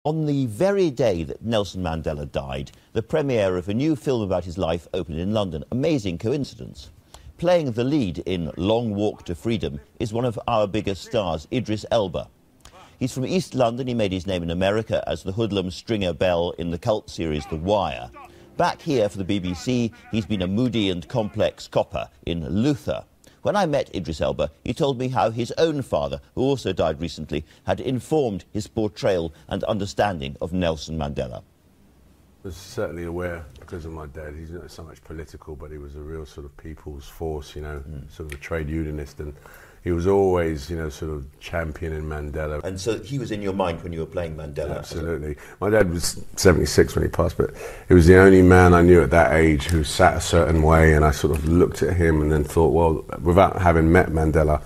On the very day that Nelson Mandela died, the premiere of a new film about his life opened in London. Amazing coincidence. Playing the lead in Long Walk to Freedom is one of our biggest stars, Idris Elba. He's from East London. He made his name in America as the hoodlum Stringer Bell in the cult series The Wire. Back here for the BBC, he's been a moody and complex copper in Luther. When I met Idris Elba, he told me how his own father, who also died recently, had informed his portrayal and understanding of Nelson Mandela. I was certainly aware, because of my dad, he's not so much political, but he was a real sort of people's force, you know, sort of a trade unionist, and he was always, you know, sort of championing Mandela. And so he was in your mind when you were playing Mandela? Absolutely. My dad was 76 when he passed, but he was the only man I knew at that age who sat a certain way, and I sort of looked at him and then thought, well, without having met Mandela,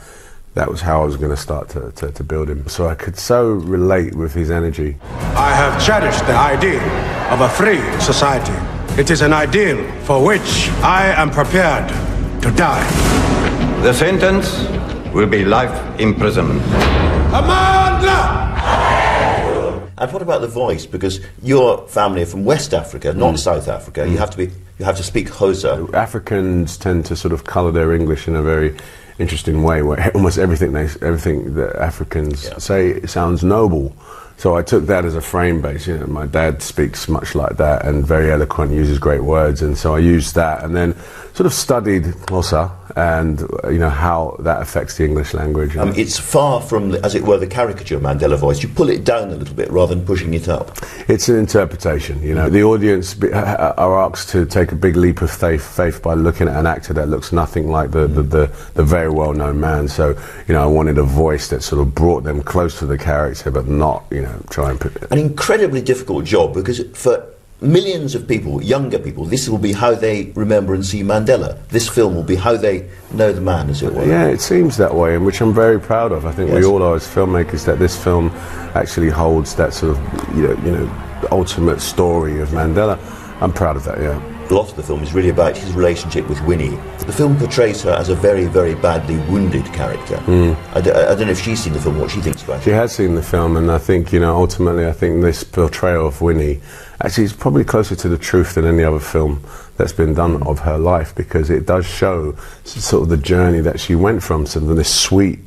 that was how I was going to start to build him. So I could so relate with his energy. I have cherished the ideal of a free society. It is an ideal for which I am prepared to die. The sentence will be life imprisonment. Amanda! And what about the voice? Because your family are from West Africa, not South Africa. You have to speak Xhosa. Africans tend to sort of colour their English in a very interesting way, where almost everything that Africans say sounds noble. So I took that as a frame base. You know, my dad speaks much like that and very eloquent, uses great words, and so I used that and then sort of studied Xhosa and you know how that affects the English language. It's far from, as it were, the caricature Mandela voice. You pull it down a little bit rather than pushing it up. It's an interpretation, you know. The audience are asked to take a big leap of faith by looking at an actor that looks nothing like the very well-known man. So, you know, I wanted a voice that sort of brought them close to the character, but not, you know, try and put an incredibly difficult job, because for millions of people, younger people, this will be how they remember and see Mandela. This film will be how they know the man, as it were. Yeah, it seems that way, and which I'm very proud of. I think we all are as filmmakers, that this film actually holds that sort of, you know, ultimate story of Mandela. I'm proud of that, yeah. A lot of the film is really about his relationship with Winnie. The film portrays her as a very, very badly wounded character. I don't know if she's seen the film, what she thinks about it. She has seen the film, and I think, you know, ultimately I think this portrayal of Winnie actually is probably closer to the truth than any other film that's been done of her life, because it does show sort of the journey that she went from, sort of this sweet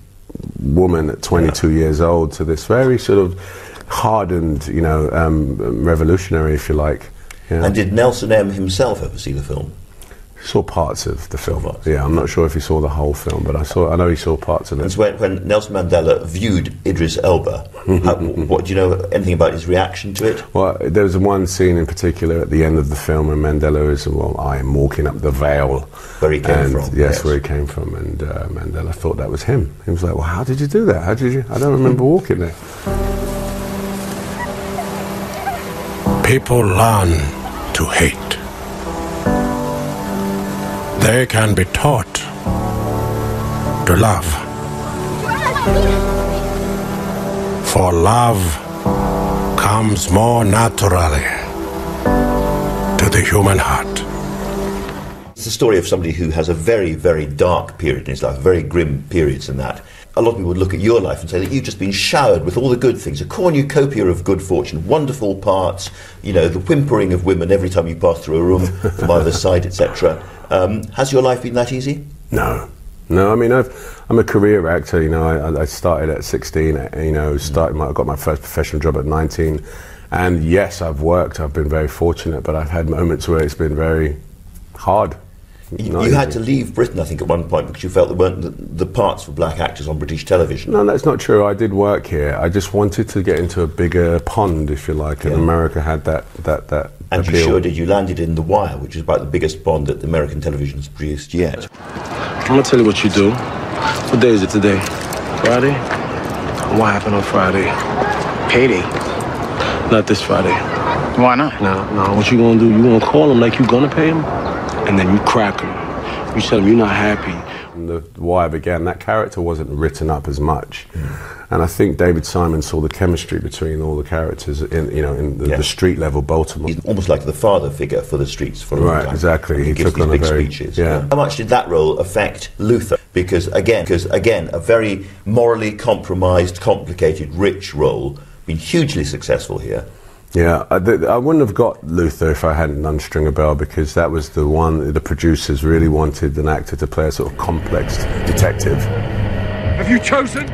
woman at 22 years old to this very sort of hardened, you know, revolutionary, if you like. Yeah. And did Nelson M. himself ever see the film? Saw parts of the film. Yeah, I'm not sure if he saw the whole film, but I know he saw parts of it. And so when Nelson Mandela viewed Idris Elba, what do you know anything about his reaction to it? Well, there was one scene in particular at the end of the film where Mandela is, well, I am walking up the Vale. Where he came from. Yes, where he came from, and Mandela thought that was him. He was like, well, how did you do that? How did you? I don't remember walking there. People learn to hate. They can be taught to love. For love comes more naturally to the human heart. It's the story of somebody who has a very, very dark period in his life, very grim periods in that. A lot of people would look at your life and say that you've just been showered with all the good things, a cornucopia of good fortune, wonderful parts, you know, the whimpering of women every time you pass through a room from either side, etc. Has your life been that easy? No. I mean, I'm a career actor. You know, I started at 16. You know, I got my first professional job at 19, and yes, I've worked. I've been very fortunate, but I've had moments where it's been very hard. You had to leave Britain, I think, at one point because you felt there weren't the parts for black actors on British television. No, that's not true. I did work here. I just wanted to get into a bigger pond, if you like, and America had that And appeal. You sure did. You landed in The Wire, which is about the biggest pond that American television has produced yet. I'm going to tell you what you do. What day is it today? Friday? What happened on Friday? Payday. Not this Friday. Why not? No, what you going to do, you going to call him like you going to pay him? And then you crack him. You tell him you're not happy. When The Wire began, that character wasn't written up as much. And I think David Simon saw the chemistry between all the characters in the street level Baltimore. He's almost like the father figure for the streets for a long time. Right, exactly. He gives these big speeches. Yeah. How much did that role affect Luther? Because again, a very morally compromised, complicated, rich role, been hugely successful here. Yeah, I wouldn't have got Luther if I hadn't done Stringer Bell, because that was the one the producers really wanted an actor to play, a sort of complex detective. Have you chosen?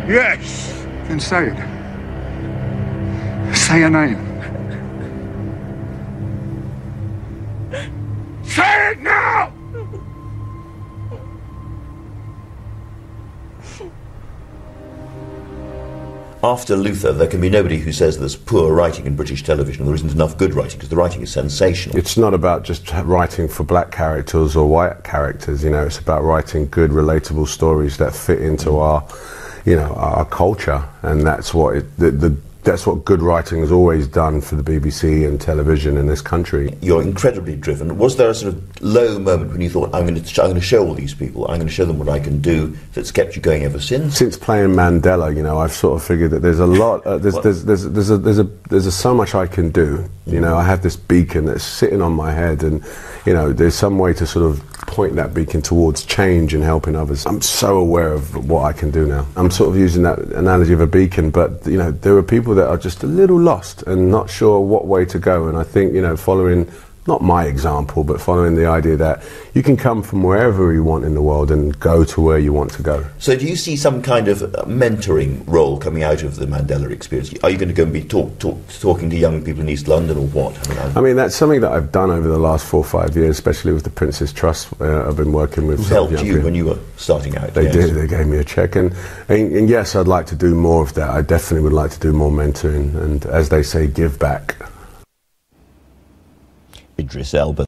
Yes. Then say it. Say a name. Say it now! After Luther, there can be nobody who says there's poor writing in British television, or there isn't enough good writing, because the writing is sensational. It's not about just writing for black characters or white characters, you know, it's about writing good, relatable stories that fit into our, you know, our culture, and that's what that's what good writing has always done for the BBC and television in this country. You're incredibly driven. Was there a sort of low moment when you thought, I'm going to show all these people, I'm going to show them what I can do, that's kept you going ever since? Since playing Mandela, you know, I've sort of figured that there's a lot, there's so much I can do. You know, I have this beacon that's sitting on my head, and, you know, there's some way to sort of point that beacon towards change and helping others. I'm so aware of what I can do now. I'm sort of using that analogy of a beacon, but, you know, there are people that are just a little lost and not sure what way to go, and I think, you know, following, not my example, but following the idea that you can come from wherever you want in the world and go to where you want to go. So do you see some kind of mentoring role coming out of the Mandela experience? Are you going to go and be talking to young people in East London, or what? I mean, that's something that I've done over the last 4 or 5 years, especially with the Prince's Trust. I've been working with... Who helped you when you were starting out? They did, they gave me a cheque. And yes, I'd like to do more of that. I definitely would like to do more mentoring and, as they say, give back. Idris Elba.